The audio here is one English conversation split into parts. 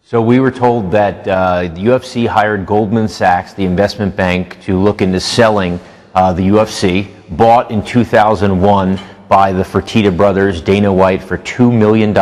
So we were told that the UFC hired Goldman Sachs, the investment bank, to look into selling the UFC, bought in 2001 by the Fertitta brothers, Dana White, for $2 million.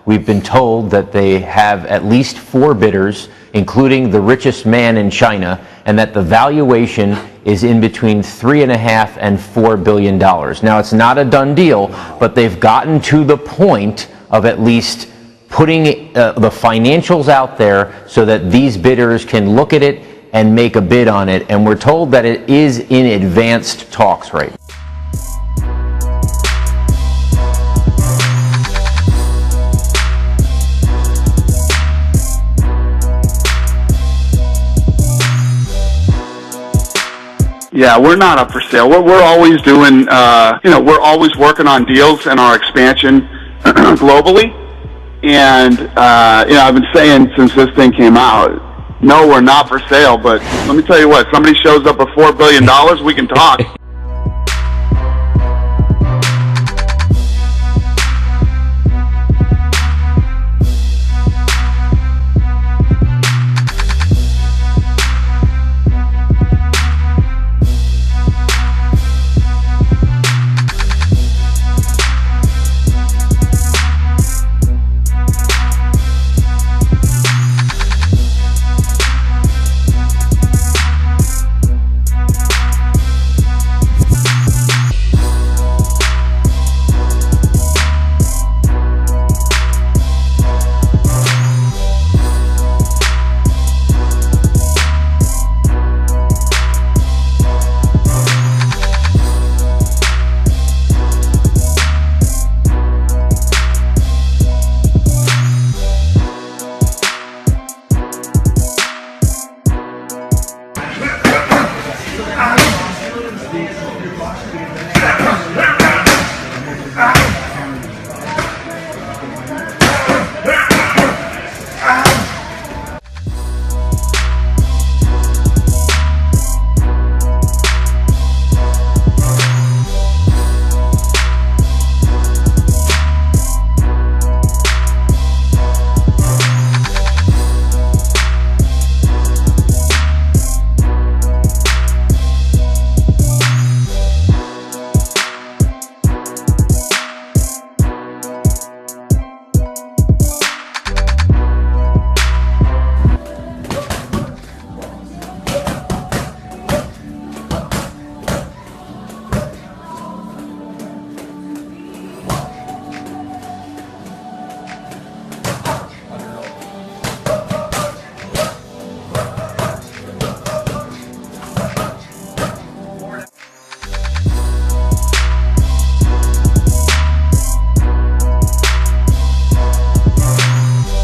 We've been told that they have at least 4 bidders, including the richest man in China, and that the valuation is in between $3.5 and $4 billion. Now, it's not a done deal, but they've gotten to the point of at least putting the financials out there so that these bidders can look at it and make a bid on it. And we're told that it is in advanced talks right now. Yeah, we're not up for sale. We're always doing, we're always working on deals and our expansion globally. And, I've been saying since this thing came out, no, we're not for sale. But let me tell you what, somebody shows up with $4 billion, we can talk.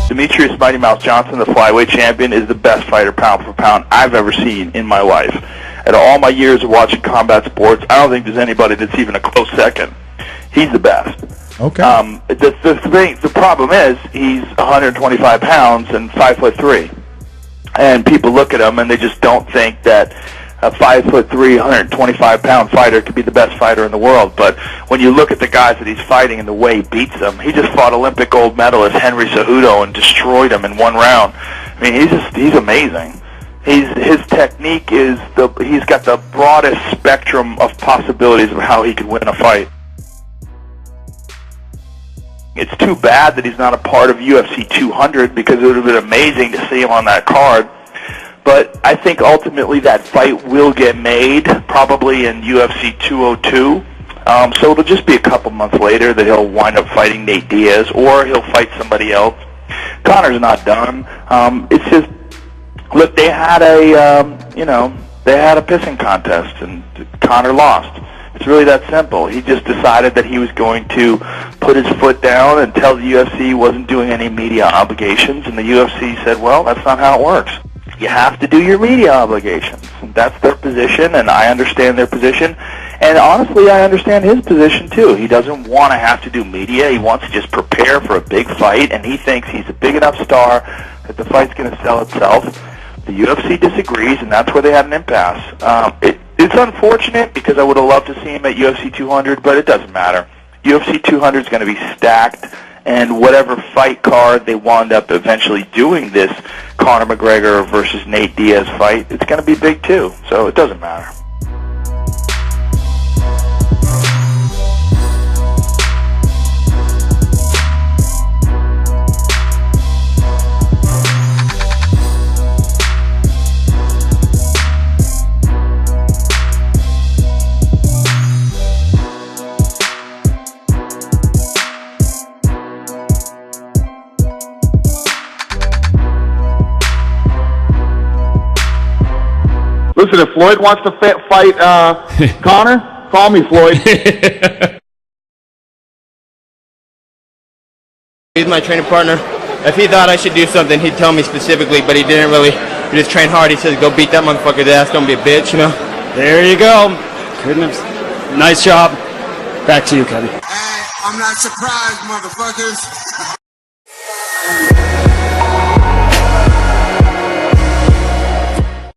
Demetrius Mighty Mouse Johnson, the flyweight champion, is the best fighter pound for pound I've ever seen in my life. Out of all my years of watching combat sports, I don't think there's anybody that's even a close second. He's the best. Okay. The problem is he's 125 pounds and 5'3", and people look at him and they just don't think that a 5'3", 125-pound fighter could be the best fighter in the world. But when you look at the guys that he's fighting and the way he beats them, he just fought Olympic gold medalist Henry Cejudo and destroyed him in 1 round. I mean, he's amazing. His technique is he's got the broadest spectrum of possibilities of how he could win a fight. It's too bad that he's not a part of UFC 200 because it would have been amazing to see him on that card. But I think ultimately that fight will get made, probably in UFC 202. So it'll just be a couple months later that he'll wind up fighting Nate Diaz, or he'll fight somebody else. Conor's not done. It's just, look, they had a pissing contest, and Conor lost. It's really that simple. He just decided that he was going to put his foot down and tell the UFC he wasn't doing any media obligations, and the UFC said, well, that's not how it works. You have to do your media obligations. That's their position, and I understand their position. And honestly, I understand his position, too. He doesn't want to have to do media. He wants to just prepare for a big fight, and he thinks he's a big enough star that the fight's going to sell itself. The UFC disagrees, and that's where they had an impasse. It's unfortunate because I would have loved to see him at UFC 200, but it doesn't matter. UFC 200 is going to be stacked, And whatever fight card they wound up eventually doing this Conor McGregor versus Nate Diaz fight, it's going to be big too. So it doesn't matter. Listen, if Floyd wants to fight Conor, call me, Floyd. He's my training partner. If he thought I should do something, he'd tell me specifically, but he didn't really. He just trained hard. He says, go beat that motherfucker's ass, don't be a bitch, you know? There you go. Goodness. Nice job. Back to you, Kevin. I'm not surprised, motherfuckers.